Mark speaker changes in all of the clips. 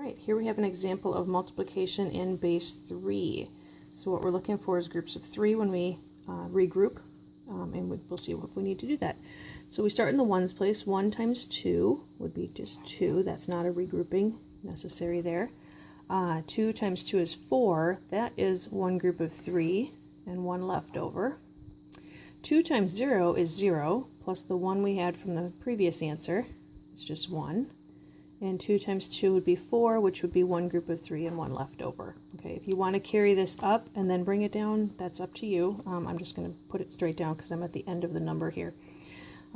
Speaker 1: right, here we have an example of multiplication in base 3. So what we're looking for is groups of 3 when we regroup, and we'll see if we need to do that. So we start in the ones place. 1 times 2 would be just 2. That's not a regrouping necessary there. 2 times 2 is 4. That is one group of 3 and one left over. 2 times 0 is 0, plus the 1 we had from the previous answer. It's just 1. And 2 times 2 would be 4, which would be one group of 3 and one left over. Okay, if you want to carry this up and then bring it down, that's up to you. I'm just going to put it straight down because I'm at the end of the number here.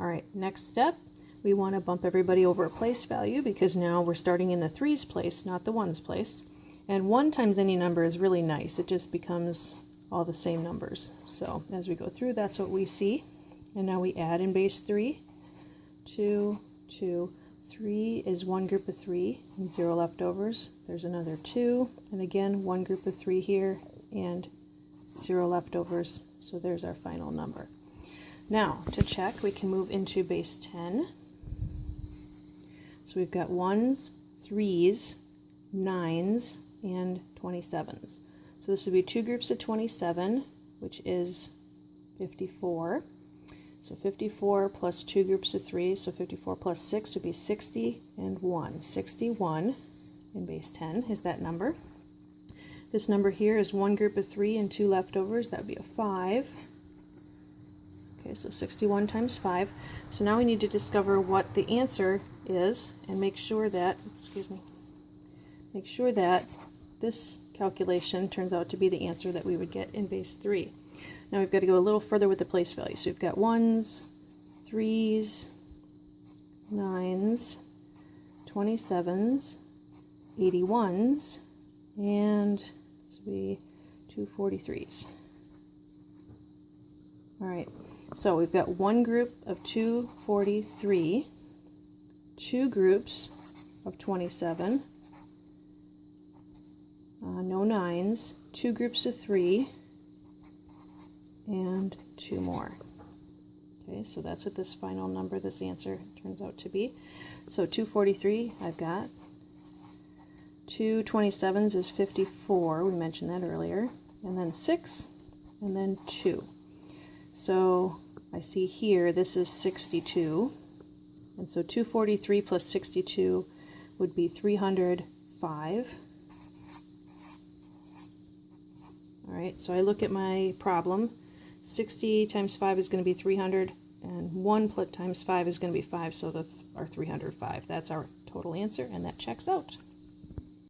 Speaker 1: All right, next step, we want to bump everybody over a place value because now we're starting in the 3's place, not the 1's place. And 1 times any number is really nice. It just becomes all the same numbers. So as we go through, that's what we see. And now we add in base 3. 2, 2, 3 is one group of 3 and 0 leftovers. There's another 2, and again one group of 3 here and 0 leftovers. So there's our final number. Now to check, we can move into base 10. So we've got 1s, 3s, 9s, and 27s. So this would be two groups of 27, which is 54. So 54 plus two groups of 3, so 54 plus 6 would be 60 and 1. 61 in base 10 is that number. This number here is one group of 3 and 2 leftovers. That would be a 5. Okay, so 61 times 5. So now we need to discover what the answer is and make sure that, make sure that this calculation turns out to be the answer that we would get in base 3. Now we've got to go a little further with the place value. So we've got 1s, 3s, 9s, 27s, 81s, and this will be 243s. All right, so we've got one group of 243, two groups of 27, no 9s, two groups of 3, and 2 more. Okay, so that's what this final number, this answer turns out to be. So 243 I've got. 2 27s is 54, we mentioned that earlier. And then 6, and then 2. So I see here this is 62. And so 243 plus 62 would be 305. All right, so I look at my problem. 60 times 5 is going to be 300, and 1 times 5 is going to be 5, so that's our 305. That's our total answer, and that checks out.